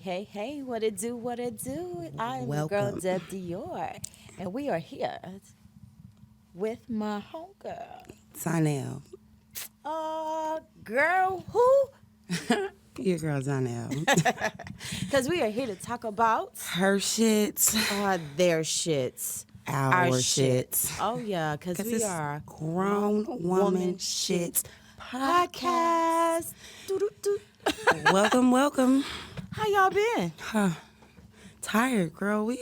Hey, what it do, what it do? I'm your girl, Welcome. Deb Dior, and we are here with my homegirl. Zanel. Girl, who? Your girl Zanel. Because we are here to talk about Her shit. their shits. Our shit. Oh, yeah, because we it's are Grown Woman Shit Podcast. Doo-doo-doo. Welcome. How y'all been? Tired, girl.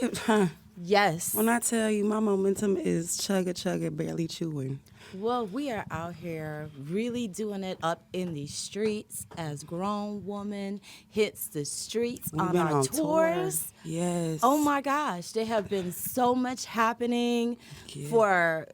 Yes. When I tell you my momentum is chugga, barely chewing. Well, we are out here really doing it up in the streets as grown woman hits the streets We've on been our on tours. Tour. Yes. Oh my gosh, there have been so much happening Yeah. for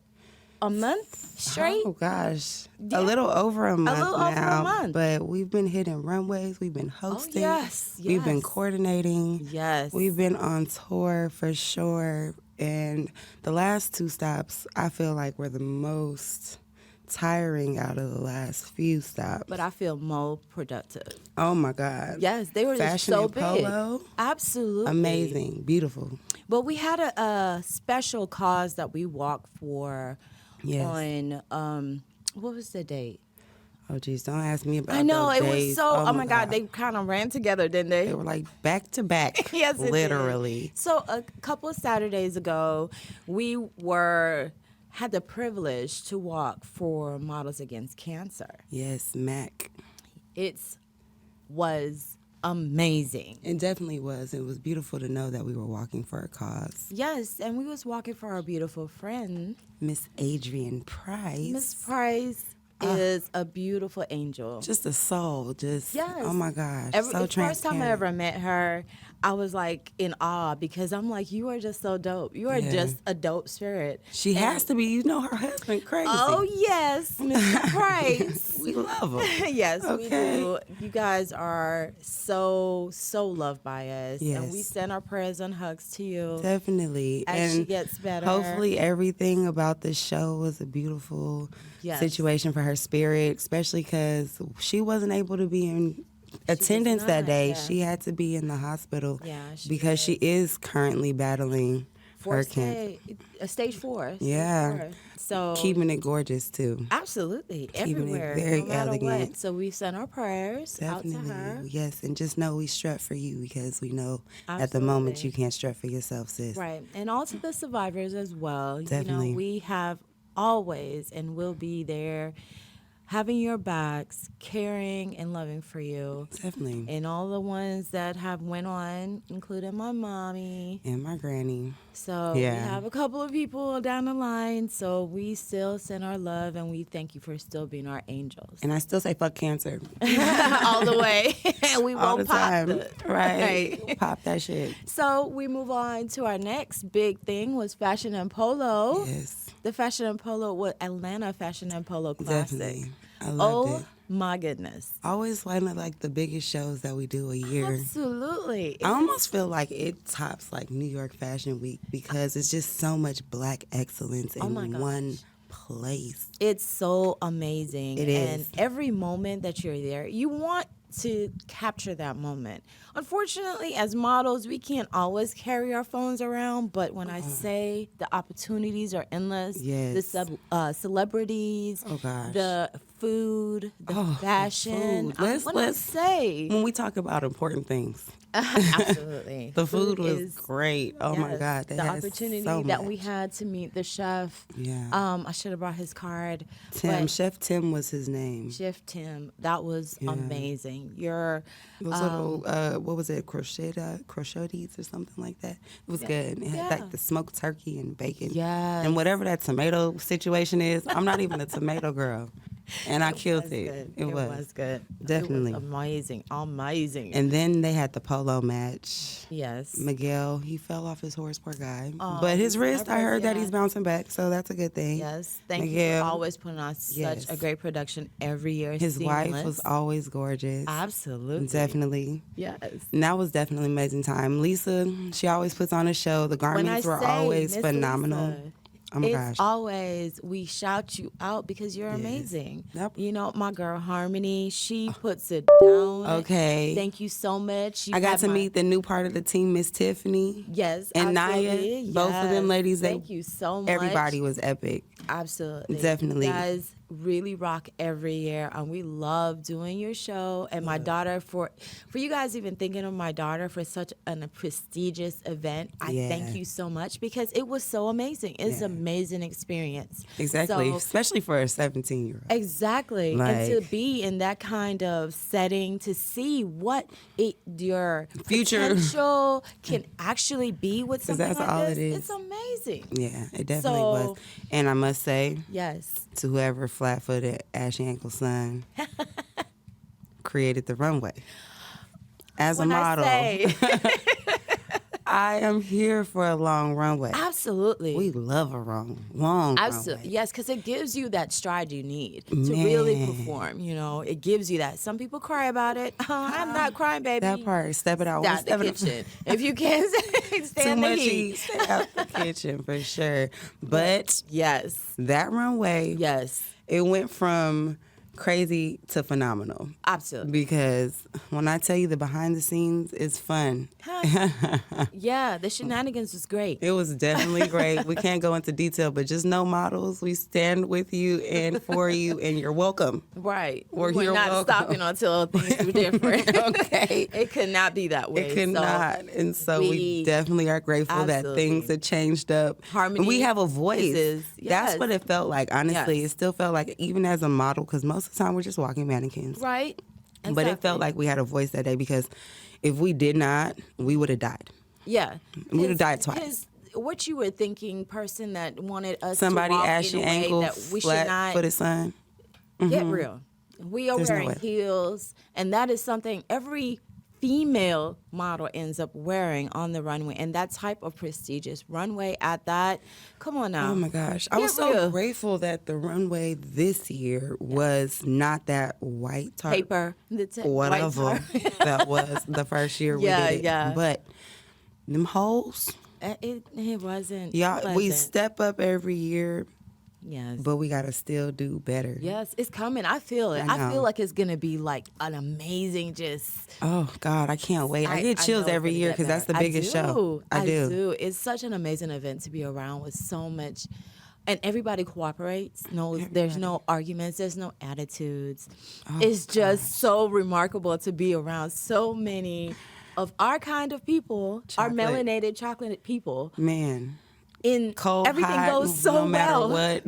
a month straight. Oh gosh, Yeah. a little over a month little over a now. month. But we've been hitting runways. We've been hosting. yes, We've been yes. coordinating. Yes. We've been on tour for sure. And the last two stops, I feel like were the most tiring out of the last few stops. But I feel more productive. Oh my God. Yes, they were just Fashion so and big. Polo. Absolutely. Amazing. Beautiful. But we had a special cause that we walked for Yes. on, what was the date? Oh geez, don't ask me about I know, those it days. was so, oh my God, they kind of ran together, didn't they? They were like back to back. Yes, it did. Literally. So a couple of Saturdays ago, we had the privilege to walk for Models Against Cancer. Yes, Mac. It was amazing. It definitely was. It was beautiful to know that we were walking for a cause. Yes, and we was walking for our beautiful friend. Miss Adrienne Price. Miss Price is a beautiful angel. Just a soul. Just, Yes. oh my gosh. The so first transparent. time I ever met her, I was like in awe because I'm like, you are just so dope. You are just a dope spirit. She has to be. You know her husband crazy. Oh, yes, Mr. Price. We love him. Yes, Okay. we do. You guys are so loved by us. Yes. And we send our prayers and hugs to you Definitely. as and she gets better. hopefully everything about this show was a beautiful Yes. situation for her spirit, especially because she wasn't able to be in attendance that not, day. yeah. She had to be in the hospital Yeah, she because she is currently battling her For cancer. stage 4. Yeah. Stage 4. So Keeping it gorgeous too. absolutely keeping it everywhere, very no matter elegant. what. So we send our prayers out to her. Definitely. Yes, and just know we strut for you because we know at the moment Absolutely. you can't strut for yourself, sis. Right, and all to the survivors as well. Definitely. You know, we have always and will be there having your backs, caring and loving for you. Definitely. And all the ones that have went on, including my mommy. And my granny. So Yeah. we have a couple of people down the line. So we still send our love and we thank you for still being our angels. And I still say fuck cancer. All the way. And we All won't the pop time. the- Right. Pop that shit. So we move on to our next big thing was Fashion and Polo. Yes. The Fashion and Polo, Atlanta Fashion and Polo Classic. Definitely. I loved Oh it. my goodness. Always one of like the biggest shows that we do a year. Absolutely. I almost feel like it tops like New York Fashion Week because it's just so much black excellence in my gosh. one place. It's so amazing. It And is. every moment that you're there, you want to capture that moment. Unfortunately, as models, we can't always carry our phones around, but when I say the opportunities are endless, Yes. the celebrities, Oh, gosh. the food, the Oh, the fashion. food. When I say, When we talk about important things, absolutely. the food was is- great. Oh my yes, God. They the had opportunity so that we much. had to meet the chef. Yeah. I should have brought his card. Tim, but Chef Tim was his name. Chef Tim, that was Yeah. amazing. Your Those little, what was it, crocheties or something like that. It was good. It had Yeah. like the smoked turkey and bacon. Yes. And whatever that tomato situation is, I'm not even a tomato girl. And I killed was it. good. It was. was good. Definitely. It was amazing. And then they had the polo match. yes. Miguel, he fell off his horse, poor guy. Oh, but his he's wrist, I nervous, heard that yeah. he's bouncing back, so that's a good thing. Yes. Thank you Miguel. for always putting on Yes. such a great production every year. His wife Seamless. was always gorgeous. Absolutely. Definitely. Yes. And that was definitely an amazing time. Lisa, she always puts on a show. The When I garments were say always Miss phenomenal. Lisa, Oh my it's gosh. always, we shout you out because you're Yes. amazing. Yep. You know, my girl Harmony, she puts it down. Okay. Thank you so much. You I got had to my- meet the new part of the team, Miss Tiffany. Yes, And absolutely. Naya. Both of them Yes. ladies, Thank you so much. everybody was epic. Absolutely. Definitely. You guys really rock every year, and we love doing your show. And my daughter, for you guys even thinking of my daughter for such a prestigious event, I Yeah. thank you so much because it was so amazing. It's Yeah. an amazing experience. Exactly. So, Especially for a 17-year-old. exactly. And Like- to be in that kind of setting, to see what your Future- potential can actually be with 'Cause something that's like all this, it is. it's amazing. Yeah, it definitely So- was. And I must say, Yes. to whoever flat-footed, ashy ankle son created the runway. As When a I model, say- I am here for a long runway. Absolutely. We love a long Absolutely. runway. Yes, because it gives you that stride you need to really Man. perform. You know, it gives you that. Some people cry about it. I'm not crying, baby. That part, step it out. Stay out the Step it- kitchen. If you can't Too stand the much heat. heat. Stay out the kitchen for sure. But Yes. that runway, Yes. it went from crazy to phenomenal. Absolutely. Because when I tell you the behind the scenes is fun. Yeah, the shenanigans was great. It was definitely great. We can't go into detail, but just know, models, we stand with you and for you, and you're welcome. Right. Or We're you're not welcome. stopping until things are different. Okay. It could not be that way. It could So not. And so we we- definitely are grateful that Absolutely. things have changed up. Harmony And we have a voice. is- That's yes. what it felt like. Honestly, Yes. it still felt like, even as a model, because most of the time we're just walking mannequins. Right. But it felt Exactly. like we had a voice that day, because if we did not, we would have died. Yeah. We'd have His- died twice. his- what you were thinking, person that wanted us Somebody to walk ashy in a way ankle, that we should not flat-footed son. get real. We are There's no wearing way. heels, and that is something every female model ends up wearing on the runway, and that type of prestigious runway at that. Come on now. Oh my gosh. I Get was so real. grateful that the runway this year was not that white tarp. Paper. White Whatever tarp. that was the first year Yeah, we did it. yeah. But them hoes, It wasn't. y'all, it we wasn't. step up every year, Yes. but we got to still do better. Yes, it's coming. I feel it. I I feel know. like it's gonna be like an amazing just. Oh, God, I can't wait. I get chills know it's every gonna year get because that's the better. biggest show. I do. It's such an amazing event to be around with so much, and everybody cooperates. No, there's no arguments. There's no attitudes. Oh, It's just so remarkable to be around so many of our kind of people, our Chocolate. melanated, chocolate people. Man, In cold, everything hot, goes so no matter well. what.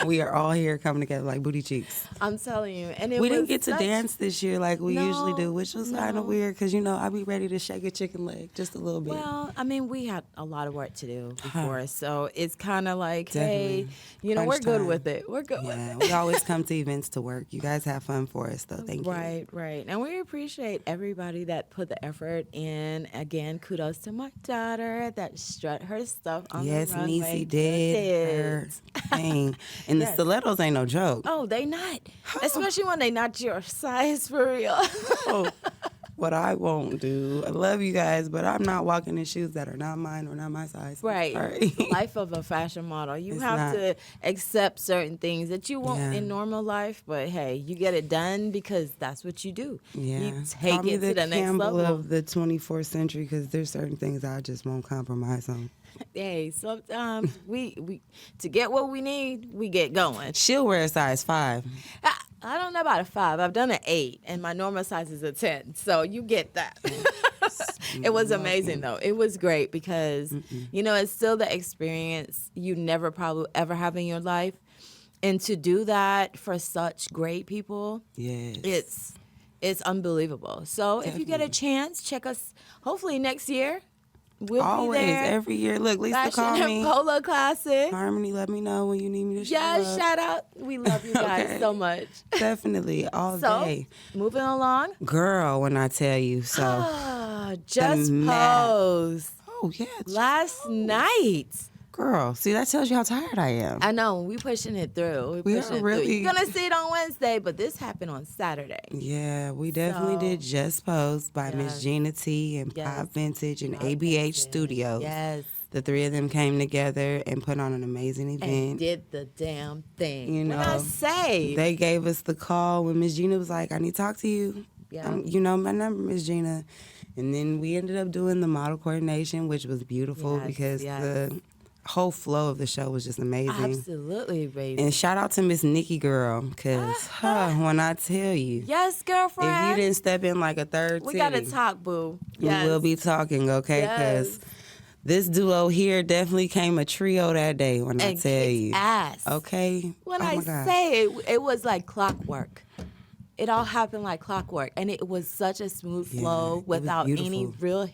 We are all here coming together like booty cheeks. I'm telling you, and it We was didn't get to such- dance this year like we usually No, do, which was kind no. of weird because, I be ready to shake a chicken leg just a little bit. Well, I mean, we had a lot of work to do before, so it's kind of like, hey, Definitely. we're Crunch good time. with it. We're good Yeah, with we always come to events to work. You guys have fun for us, though. Thank it. you. Right, right. And we appreciate everybody that put the effort in. Again, kudos to my daughter that strut her stuff on Yes, the runway. Niecy did her thing. And Yes. the stilettos ain't no joke. Oh, they not. Especially when they not your size for real. Oh, what I won't do. I love you guys, but I'm not walking in shoes that are not mine or not my size. Right. Sorry. Life of a fashion model. You It's have not. to accept certain things that you won't Yeah. in normal life, but hey, you get it done because that's what you do. Yeah. You take Call me it to the next Campbell level. of the 24th century because there's certain things I just won't compromise on. Hey, sometimes we to get what we need, we get going. She'll wear a size 5. I don't know about a 5. I've done an 8, and my normal size is a 10. So you get that. It was amazing though. It was great because it's still the experience you never probably ever have in your life, and to do that for such great people, Yes. it's unbelievable. So if you get a chance, check us. Hopefully next year. We'll Always, be there. every year. Look, Lisa, Fashion call and me. Polo Classic. Harmony, let me know when you need me to show Yeah, up. shout out. We love you guys Okay. so much. Definitely, all So, day. moving along. Girl, when I tell you, so. Just math. posed Oh, yeah. last night. Girl, see, that tells you how tired I am. I know, we pushing it through. We pushing are it really- through. You're going to see it on Wednesday, but this happened on Saturday. Yeah, we definitely So- did Just Pose by Yes. Miss Gina T and Yes. Pop Vintage and Pop ABH Vintage. Studios. Yes. The three of them came together and put on an amazing event. And did the damn thing. You What I know, say? they gave us the call when Miss Gina was like, I need to talk to you. Yeah. You know my number, Miss Gina. And then we ended up doing the model coordination, which was beautiful because the whole flow of the show was just amazing. Absolutely, baby. And shout out to Miss Nikki girl, because when I tell you. Yes, girlfriend. If you didn't step in like a third we titty, got to talk, boo. Yes. We'll be talking, okay? Because this duo here definitely came a trio that day when I tell you. Ass. Okay? When I say it was like clockwork. It all happened like clockwork, and it was such a smooth flow without any real.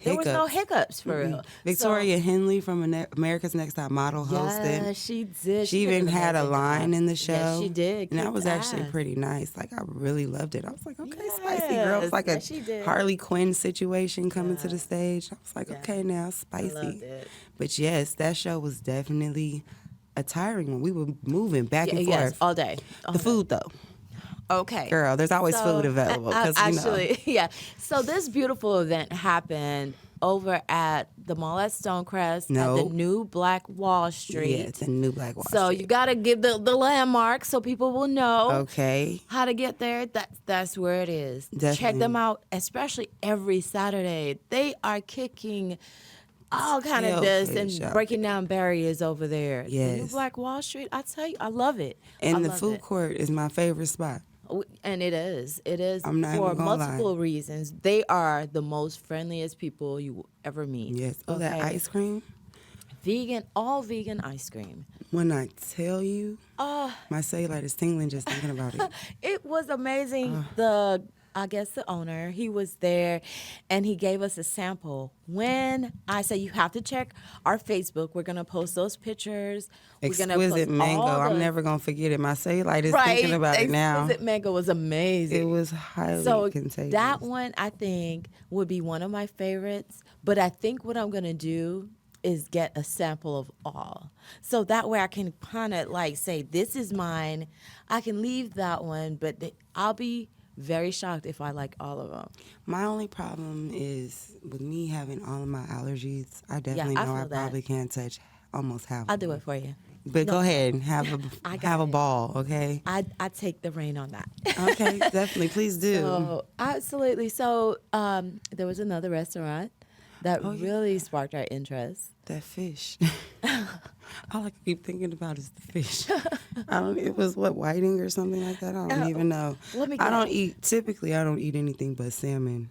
There was no hiccups for real. Victoria Henley from America's Next Top Model hosted. Yeah, she did. She even had a line in the show. Yes, she did. And that was actually pretty nice. Like, I really loved it. I was like, okay, spicy girl. It's like a Harley Quinn situation coming to the stage. I was like, okay, now spicy. I loved it. But yes, that show was definitely a tiring one. We were moving back and forth. Yes, all day. The food, though. Okay. Girl, there's always food available. Actually, yeah. So this beautiful event happened over at the mall at Stonecrest at the new Black Wall Street. Yeah, it's a new Black Wall Street. So you got to give the landmark so people will know how to get there. That's where it is. Definitely. Check them out, especially every Saturday. They are kicking all kind of this and breaking down barriers over there. Yes. The new Black Wall Street, I tell you, I love it. And the food court is my favorite spot. And it is. It is I'm not for even gonna multiple reasons. They are the most friendliest people you will ever meet. Yes. Oh, that ice cream? Vegan, all vegan ice cream. When I tell you, my cellulite is tingling just thinking about it. It was amazing. I guess the owner, he was there, and he gave us a sample. When I say you have to check our Facebook, we're going to post those pictures. Exquisite mango. I'm never going to forget it. My cellulite is thinking about it now. Exquisite mango was amazing. It was highly contagious. That one, I think, would be one of my favorites. But I think what I'm going to do is get a sample of all. So that way I can kind of like say, this is mine. I can leave that one, but I'll be very shocked if I like all of them. My only problem is with me having all of my allergies, I definitely know I probably can't touch almost half of them. I'll do it for you. But go ahead and have a ball, okay? I take the reign on that. Okay, definitely. Please do. So, absolutely. So there was another restaurant that really sparked our interest. That fish. All I keep thinking about is the fish. It was whiting or something like that? I don't even know. Typically I don't eat anything but salmon.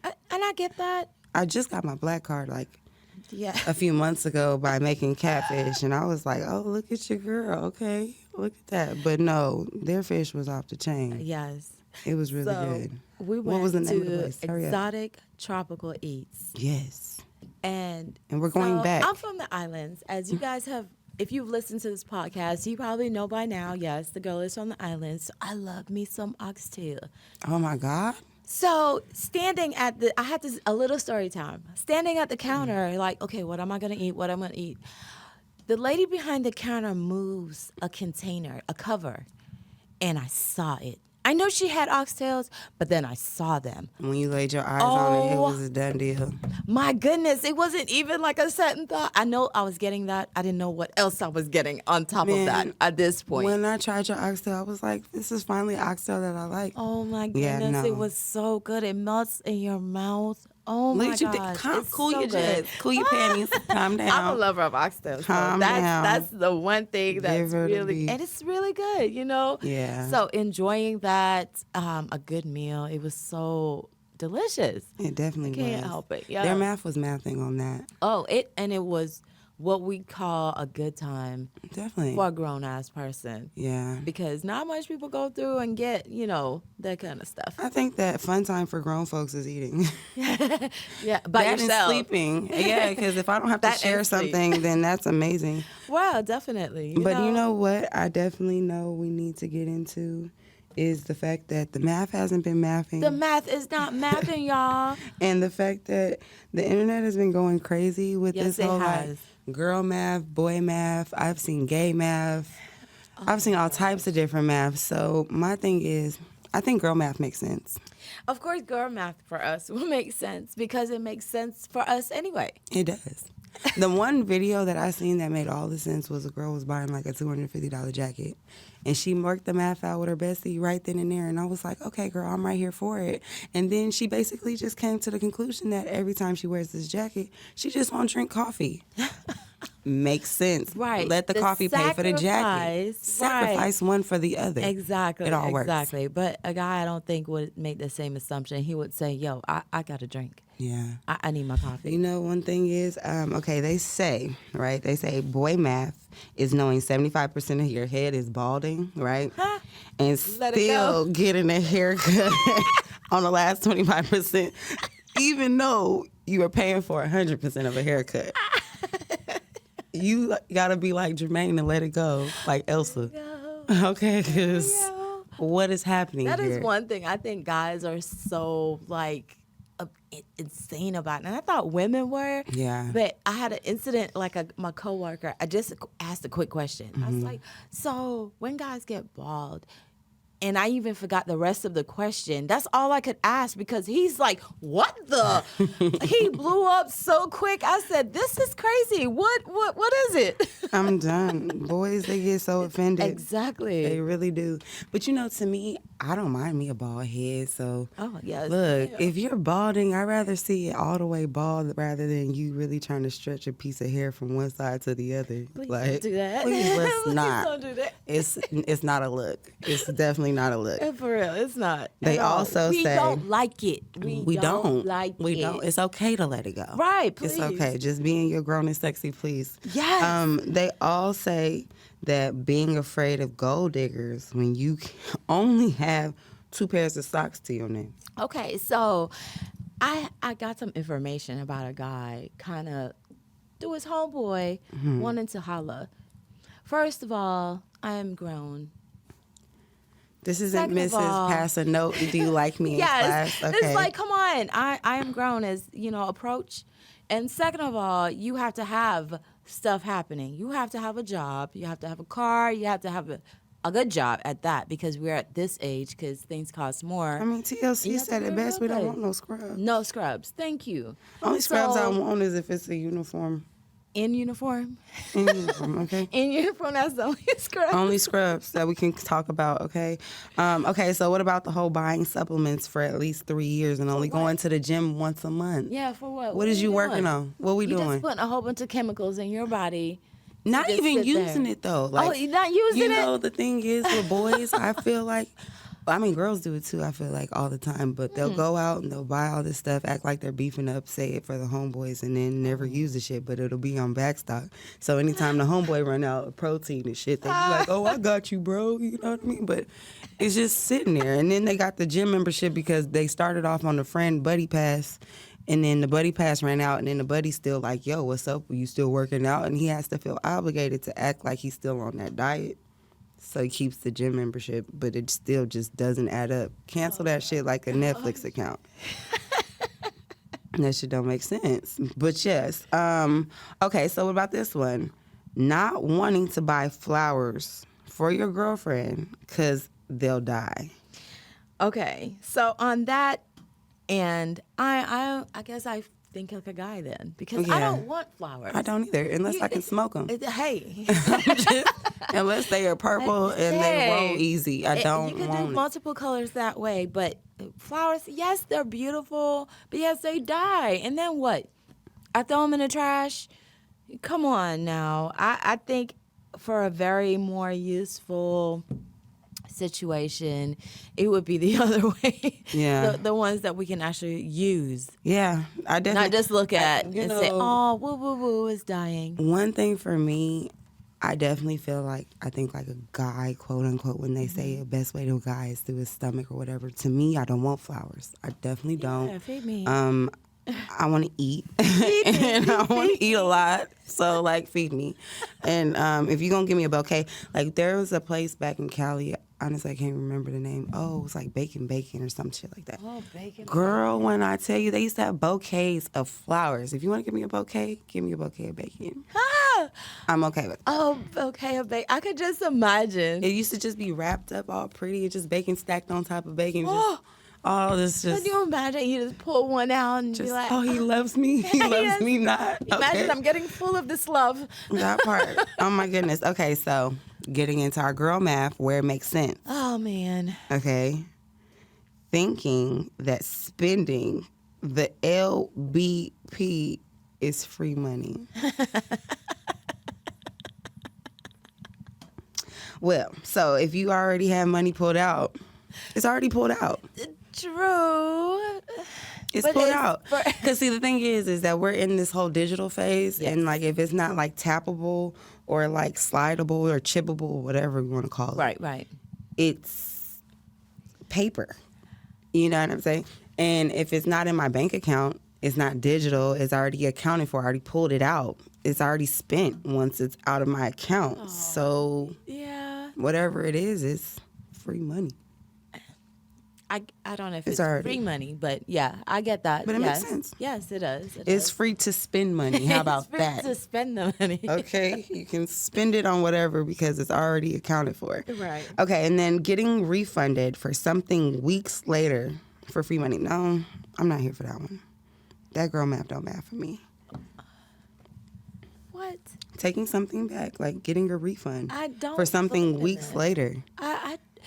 And I get that. I just got my black card a few months ago by making catfish, and I was like, oh, look at your girl. Okay, look at that. But no, their fish was off the chain. Yes. It was really good. We went what was the name of the place? Exotic Tropical Eats. Yes. And we're going back. I'm from the islands. As you guys have, if you've listened to this podcast, you probably know by now, yes, the girl is from the islands. So I love me some oxtail. Oh, my God. So standing at I had a little story time. Standing at the counter, like, okay, what am I going to eat? What am I going to eat? The lady behind the counter moves a container, a cover, and I saw it. I know she had oxtails, but then I saw them. When you laid your eyes on it was a done deal. My goodness, it wasn't even like a second thought. I know I was getting that. I didn't know what else I was getting on top of that at this point. When I tried your oxtail, I was like, this is finally oxtail that I like. Oh, my goodness. It was so good. It melts in your mouth. Oh, my gosh. Cool your jets. Cool your panties. Calm down. I'm a lover of oxtail. Calm down. That's the one thing that's really, and it's really good, you know? Yeah. So enjoying that, a good meal. It was so delicious. It definitely was. Can't help it. Yeah. Their math was mathing on that. Oh, it was what we call a good time. Definitely. For a grown-ass person. Yeah. Because not much people go through and get, that kind of stuff. I think that fun time for grown folks is eating. Yeah, by that yourself. And sleeping. Yeah, because if I don't have to share something, then that's amazing. Well, definitely. But you know what I definitely know we need to get into is the fact that the math hasn't been mathing. The math is not mathing, y'all. And the fact that the internet has been going crazy with this whole girl math, boy math. I've seen gay math. I've seen all types of different math. So my thing is, I think girl math makes sense. Of course, girl math for us will make sense because it makes sense for us anyway. It does. The one video that I seen that made all the sense was a girl was buying like a $250 jacket. And she worked the math out with her bestie right then and there. And I was like, okay, girl, I'm right here for it. And then she basically just came to the conclusion that every time she wears this jacket, she just won't drink coffee. Makes sense. Right. Let the coffee pay for the jacket. Sacrifice one for the other. Exactly. It all works. Exactly. But a guy I don't think would make the same assumption. He would say, yo, I got to drink. Yeah. I need my coffee. You know, one thing is, okay, they say boy math is knowing 75% of your head is balding, right? And still getting a haircut on the last 25%, even though you are paying for 100% of a haircut. You gotta be like Jermaine and let it go, like Elsa. Okay, because what is happening That here? is one thing I think guys are so like insane about, and I thought women were. Yeah. But I had an incident like my coworker. I just asked a quick question. I was like, "So when guys get bald?" And I even forgot the rest of the question. That's all I could ask because he's like, what the? He blew up so quick. I said, this is crazy. What is it? I'm done. Boys, they get so offended. Exactly. They really do. But you know, to me, I don't mind me a bald head. So, yes. Look, if you're balding, I'd rather see it all the way bald rather than you really trying to stretch a piece of hair from one side to the other. Please like, don't do that. Please, let's Please not. don't do that. It's not a look. It's definitely not a look. For real, it's not. They at all. also we say don't like it. We don't like it. We don't. It's okay to let it go. Right, please. It's okay. Just being your grown and sexy, please. Yes. They all say that being afraid of gold diggers when you only have 2 pairs of socks to your name. Okay, so I got some information about a guy kind of through his homeboy wanting to holla. First of all, I am grown. This isn't Second of Mrs. all- Pass a note. Do you like me in Yes, class? Okay. it's like, come on, I am grown as, approach. And second of all, you have to have stuff happening. You have to have a job. You have to have a car. You have to have a good job at that because we're at this age because things cost more. I mean, TLC You have said to it be best. We real don't good. want no scrubs. No scrubs. Thank you. Only scrubs I So- want is if it's a uniform. In uniform? In uniform, okay? In uniform, that's the only scrub. Only scrubs that we can talk about, okay? Okay, so what about the whole buying supplements for at least 3 years and only going to the gym once a month? Yeah, for what? What is you doing? working on? What we You doing? just putting a whole bunch of chemicals in your body. to Not just even sit there. using it though. Like, You're not using you it? know, the thing is with boys, I feel like, I mean, girls do it too, I feel like, all the time. But they'll go out and they'll buy all this stuff, act like they're beefing up, say it for the homeboys, and then never use the shit, but it'll be on backstock. So anytime the homeboy run out of protein and shit, they be like, oh, I got you, bro. You know what I mean? But it's just sitting there. And then they got the gym membership because they started off on the friend buddy pass. And then the buddy pass ran out, and then the buddy's still like, yo, what's up? Are you still working out? And he has to feel obligated to act like he's still on that diet. So he keeps the gym membership, but it still just doesn't add up. Cancel that shit like a Netflix account. That shit don't make sense. But yes. Okay, so what about this one? Not wanting to buy flowers for your girlfriend because they'll die. Okay, so on that, and I guess I think like a guy then because I Yeah. don't want flowers. I don't either, unless I can smoke them. Hey. Unless they are purple and they roll Hey. easy. I don't You can want do it. multiple colors that way, but flowers, yes, they're beautiful, but yes, they die. And then what? I throw them in the trash? Come on now. I think for a very more useful situation, it would be the other way. Yeah. The ones that we can actually use. Yeah, I definitely. Not just look at you and say, know- oh, woo, woo, woo, is dying. One thing for me, I definitely feel like, I think like a guy, quote unquote, when they say the best way to a guy is through his stomach or whatever. To me, I don't want flowers. I definitely don't. Yeah, feed me. I want to eat, and I want to eat a lot. So, like, feed me. And if you're going to give me a bouquet, like, there was a place back in Cali, honestly, I can't remember the name. Oh, it was like Bacon or some shit like that. Oh, bacon. Girl, when I tell you, they used to have bouquets of flowers. If you want to give me a bouquet, give me a bouquet of bacon. Ah! I'm okay with it. Oh, okay, a bacon. I could just imagine. It used to just be wrapped up all pretty. It's just bacon stacked on top of bacon. Just, all this just. Can you imagine? You just pull one out and be like, oh, he loves me. He loves Yes. me not. Imagine Okay. I'm getting full of this love. That part. Oh my goodness. Okay, so getting into our girl math where it makes sense. Oh, man. Okay. Thinking that spending the LBP is free money. Well, so if you already have money pulled out, it's already pulled out. True. It's But pulled it's out. Because see, the thing is that we're in this whole digital phase, Yes. and like if it's not like tappable or like slidable or chippable, whatever you want to call it, Right. it's paper. You know what I'm saying? And if it's not in my bank account, it's not digital. It's already accounted for. I already pulled it out. It's already spent once it's out of my account. Oh. So Yeah. whatever it is free money. I don't know if It's it's already- free money, but yeah, I get that. But it makes Yes. sense. Yes, it does. It It's does. free to spend money. How about It's free that? to spend the money. Okay, you can spend it on whatever because it's already accounted for. Right. Okay, and then getting refunded for something weeks later for free money. No, I'm not here for that one. That girl math don't math for me. What? Taking something back, like getting a refund I don't for something believe in weeks that. later.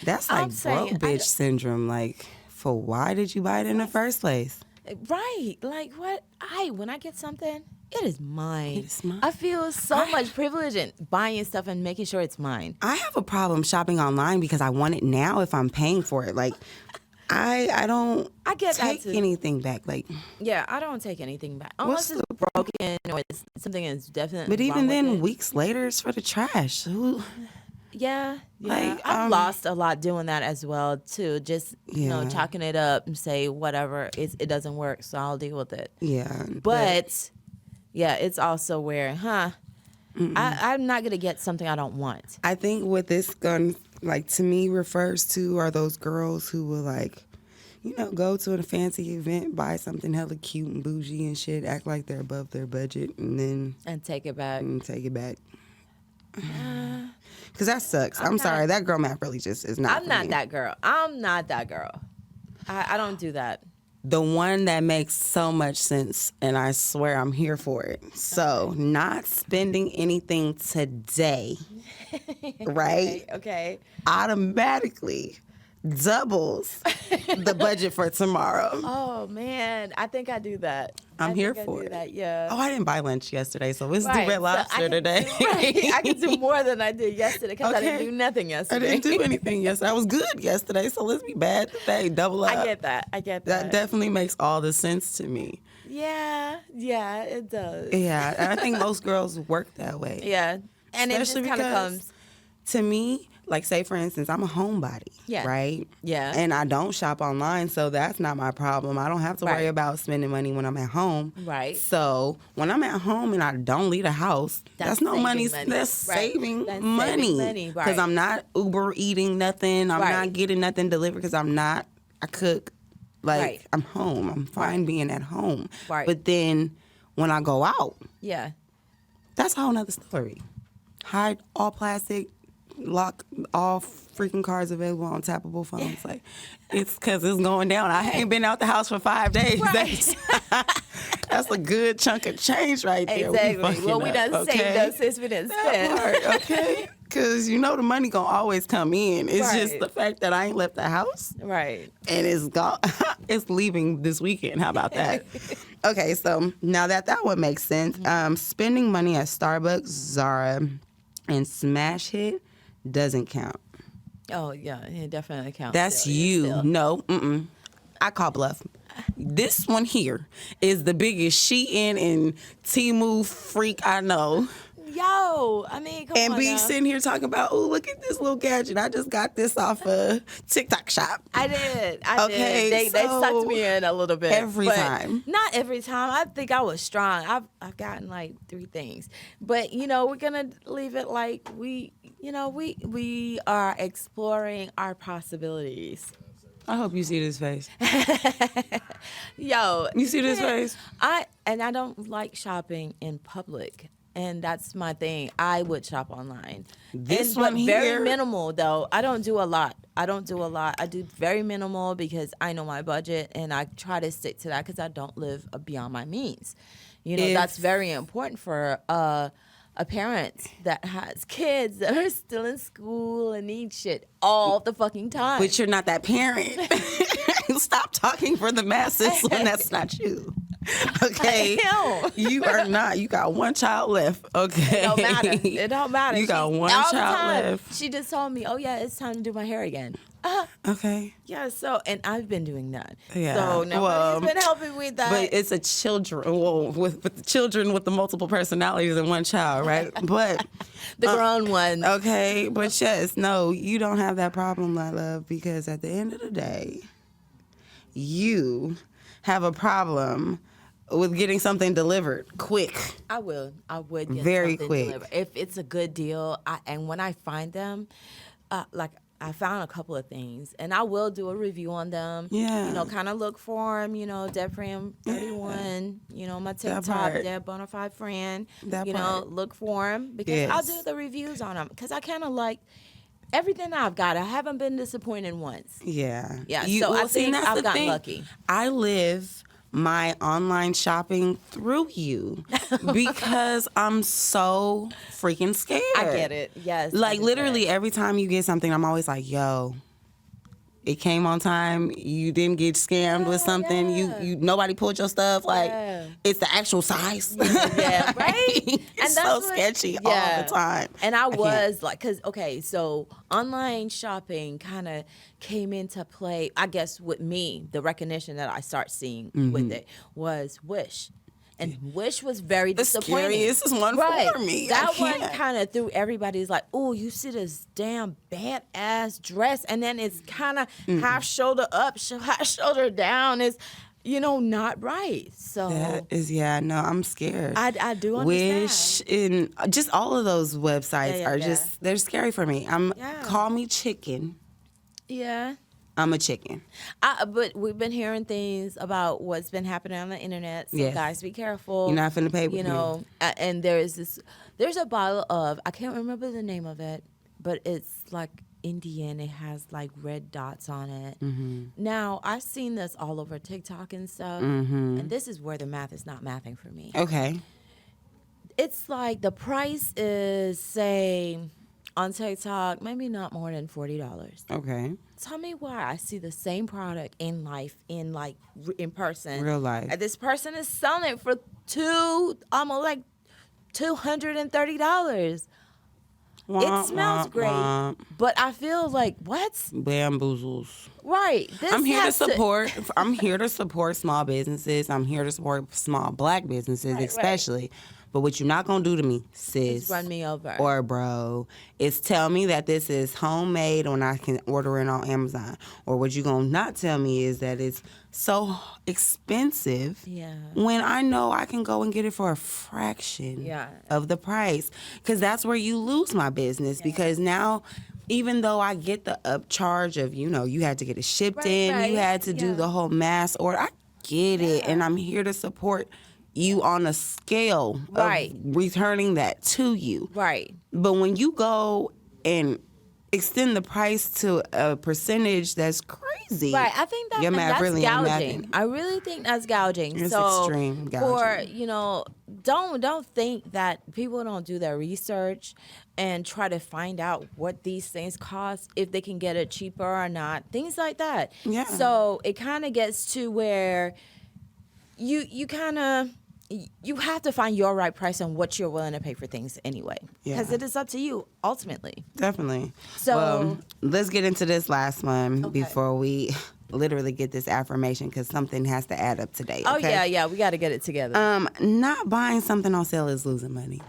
That's I'm like saying, broke bitch syndrome. Like, for why did you buy it in the first place? Right. Like what? When I get something, it is mine. It is mine. I feel so much privilege in buying stuff and making sure it's mine. I have a problem shopping online because I want it now if I'm paying for it. Like, I don't I get that take too. anything back. Like, Yeah, I don't take anything back What's unless it's broken or it's something is definitely. but even wrong with then, it. weeks later, it's for the trash. Who? Yeah. Like, I've lost a lot doing that as well too. Just Yeah. chalking it up and say whatever it doesn't work, so I'll deal with it. Yeah, But yeah, it's also where, I'm not gonna get something I don't want. I think what this gun, like, to me refers to are those girls who will, like, go to a fancy event, buy something hella cute and bougie and shit, act like they're above their budget, and then And take it back. take it back. Because that sucks. I'm sorry. That girl math really just is not I'm for not me. that girl. I'm not that girl. I don't do that. The one that makes so much sense, and I swear I'm here for it. So, not spending anything today, right? Okay. Automatically doubles the budget for tomorrow. Oh man, I think I do that. I'm I here think for I do it. That, yeah. Oh, I didn't buy lunch yesterday, so let's Right, do Red so Lobster I can today. do- right. I can do more than I did yesterday because I Okay. didn't do nothing I yesterday. didn't do anything yesterday. I was good yesterday, so let's be bad today. Double up. I get that. That definitely makes all the sense to me. Yeah, it does. Yeah, and I think most girls work that way. Yeah, and Especially it just kind of because comes. to me, like, say for instance, I'm a homebody, Yeah. right? Yeah. And I don't shop online, so that's not my problem. I don't have to worry Right. about spending money when I'm at home. Right. So when I'm at home and I don't leave the house, that's no saving money. money. That's Right. saving That's money. saving money, Because right. I'm not Uber eating nothing. I'm Right. not getting nothing delivered because I cook. Like, Right. I'm home. I'm fine being at home. Right. But then when I go out, Yeah. that's a whole nother story. Hide all plastic, lock all freaking cars available on tappable phones. Like, it's because it's going down. I ain't been out the house for 5 days. Right. That's a good chunk of change right there. Exactly. Well, we done done saved us since we didn't spend. okay? Because the money gonna always come in. It's just Right. the fact that I ain't left the house Right. and it's gone. It's leaving this weekend. How about that? Okay, so now that one makes sense. Spending money at Starbucks, Zara, and Smash Hit doesn't count. Oh yeah, it definitely counts. That's still. you. Still. No, I call bluff. This one here is the biggest Shein and Temu freak I know. Yo, I mean, come And on be now. sitting here talking about, oh, look at this little gadget. I just got this off a TikTok shop. I did. Okay, They so sucked me in a little bit. every but time. Not every time. I think I was strong. I've gotten like 3 things. But we're gonna leave it like we are exploring our possibilities. I hope you see this face. Yo, You see this face? I don't like shopping in public. and that's my thing. I would shop online. But very minimal though. I don't do a lot. I do very minimal because I know my budget, and I try to stick to that because I don't live beyond my means. That's very important for a parent that has kids that are still in school and need shit all the fucking time. But you're not that parent. Stop talking for the masses when that's not you. Okay? You are not. You got one child left. Okay? It don't matter. You got one child left. She just told me, oh, yeah, it's time to do my hair again. Okay. Yeah, and I've been doing that. Yeah. So nobody's been helping me with that. But it's a children, with the children with the multiple personalities and one child, right? But the grown one. Okay, but yes, no, you don't have that problem, my love, because at the end of the day, you have a problem with getting something delivered quick. I would get very something quick delivered if it's a good deal. And when I find them, I found a couple of things, and I will do a review on them. Yeah. Kind of look for them, Dead 31, my TikTok, Dead Bonafide Friend. Look for them because I'll do the reviews on them because I kind of like everything I've got. I haven't been disappointed once. Yeah. Yeah, so I think I've gotten lucky. I live my online shopping through you because I'm so freaking scared. I get it. Yes. Like literally every time you get something, I'm always like, yo, it came on time. You didn't get scammed with something. Yeah. You nobody pulled your stuff. Like it's the actual size. Yeah, right. It's so sketchy all the time. And I was like, so online shopping kind of came into play. I guess with me, the recognition that I start seeing with it was Wish. And Wish was very disappointing. The scariest one for me. That one kind of threw everybody's like, oh, you see this damn badass dress, and then it's kind of half shoulder up, half shoulder down. It's, not right. So that is, I'm scared. I do understand. Wish and just all of those websites are just, they're scary for me. Call me chicken. Yeah. I'm a chicken. But we've been hearing things about what's been happening on the internet. So guys, be careful. You're not finna pay with me. And there's a bottle of, I can't remember the name of it, but it's like Indian. It has like red dots on it. Mm-hmm. Now, I've seen this all over TikTok and stuff. Mm-hmm. And this is where the math is not mathing for me. Okay. It's like the price is, say, on TikTok, maybe not more than $40. Okay. Tell me why I see the same product in life, in person. Real life. And this person is selling it for almost like $230. It smells great, but I feel like, what? Bamboozles. Right. I'm here to support. I'm here to support small businesses. I'm here to support small Black businesses, especially. Right. But what you're not going to do to me, sis, is run me over. Or bro, is tell me that this is homemade and I can order it on Amazon. Or what you're going to not tell me is that it's so expensive when I know I can go and get it for a fraction of the price. Because that's where you lose my business. Because now, even though I get the upcharge of, you had to get it shipped in, you had to do the whole mass order, I get it. And I'm here to support you on a scale of returning that to you. Right. But when you go and extend the price to a percentage that's crazy. Right. I think that's really gouging. I really think that's gouging. It's extreme gouging. Or, don't think that people don't do their research and try to find out what these things cost, if they can get it cheaper or not, things like that. Yeah. So it kind of gets to where you kind of, you have to find your right price and what you're willing to pay for things anyway. Because it is up to you, ultimately. Definitely. So let's get into this last one before we literally get this affirmation, because something has to add up today. Okay? Yeah, we got to get it together. Not buying something on sale is losing money.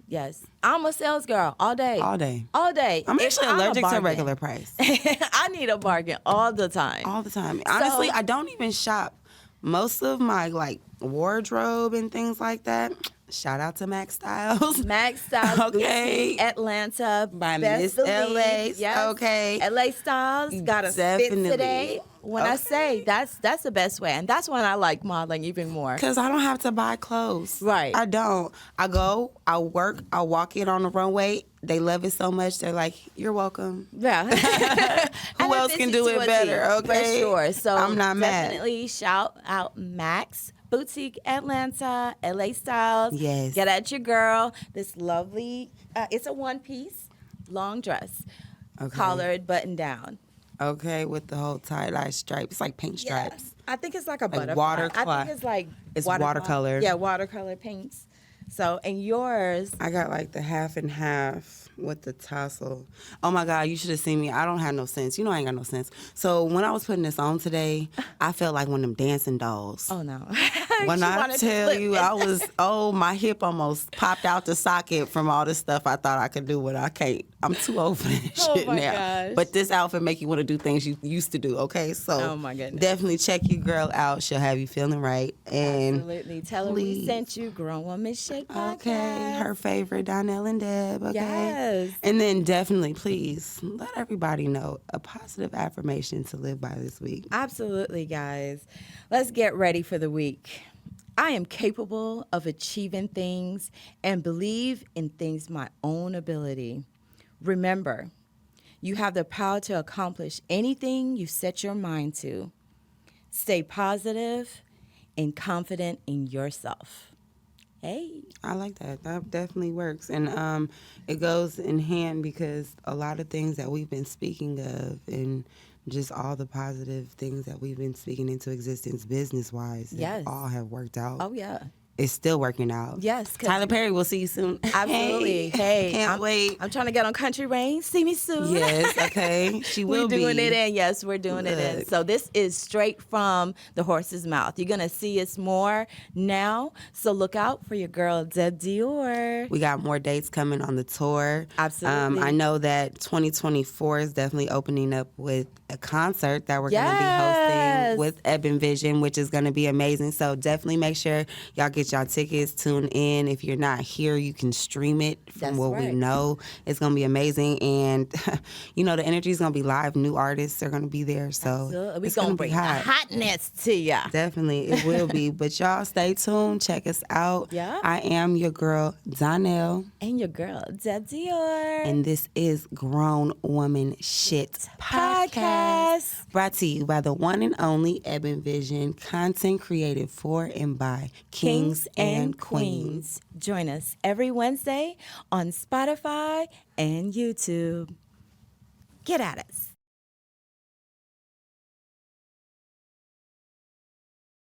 Yes. I'm a sales girl all day. All day. All day. I'm actually allergic to regular price. I need a bargain all the time. All the time. Honestly, I don't even shop. Most of my wardrobe and things like that, Shout out to Max Styles. Max Styles, Okay. Boutique Atlanta, By best Miss believe. LA. Yes. Okay. LA Styles got a fit Definitely. today. When I say that's the best way, and that's when I like modeling even more. Because I don't have to buy clothes. Right. I don't. I go, I work, I walk in on the runway. They love it so much. They're like, you're welcome. Yeah. Who else can do it better? Okay. For sure. So I'm not mad. definitely shout out Max Boutique Atlanta, LA Styles. Yes. Get at your girl. This lovely, it's a one-piece long dress, Okay. collared, button down. Okay, with the whole tie-dye stripe. It's like paint stripes. Yeah. I think it's like a butterfly. watercolor. I think it's like It's watercolor. Yeah, watercolor paints. So, and yours. I got like the half and half with the tassel. Oh my God, you should have seen me. I don't have no sense. You know I ain't got no sense. So when I was putting this on today, I felt like one of them dancing dolls. Oh no. When She I wanted to tell flip you, it. my hip almost popped out the socket from all the stuff I thought I could do, but I can't. I'm too old for that Oh shit my now. gosh. But this outfit make you want to do things you used to do, okay? So Oh my goodness. definitely check your girl out. She'll have you feeling right. And Absolutely. Tell her we please. sent you Grown Woman Shyyt podcast. okay, her favorite, Donnell and Deb, okay? Yes. And then definitely, please, let everybody know a positive affirmation to live by this week. Absolutely, guys. Let's get ready for the week. I am capable of achieving things and believe in things my own ability. Remember, you have the power to accomplish anything you set your mind to. Stay positive and confident in yourself. Hey. I like that. That definitely works. And it goes in hand because a lot of things that we've been speaking of and just all the positive things that we've been speaking into existence business-wise, Yes. all have worked out. Oh, yeah. It's still working out. Yes, 'cause- Tyler Perry, we'll see you soon. Absolutely. Hey, Can't wait. I'm trying to get on Country Rain. See me soon. Yes, okay. She will We're doing be. it in. Yes, we're doing it in. Look. So this is straight from the horse's mouth. You're going to see us more now. So look out for your girl, Deb Dior. We got more dates coming on the tour. Absolutely. I know that 2024 is definitely opening up with a concert that we're going to be Yes. hosting with Eben Vision, which is going to be amazing. So definitely make sure y'all get y'all tickets, tune in. If you're not here, you can stream it from That's what we right. know. It's going to be amazing. And, you know, the energy is going to be live. New artists are going to be there. So Absolutely. We're it's going going to to bring be the hot. hotness to ya. Definitely, it will be. But y'all stay tuned. Check us out. Yeah. I am your girl, Donnell. And your girl, Deb Dior. And this is Grown Woman Shit Podcast. Podcast. Brought to you by the one and only Eben Vision, content created for and by Kings and Queens. Join us every Wednesday on Spotify and YouTube. Get at us.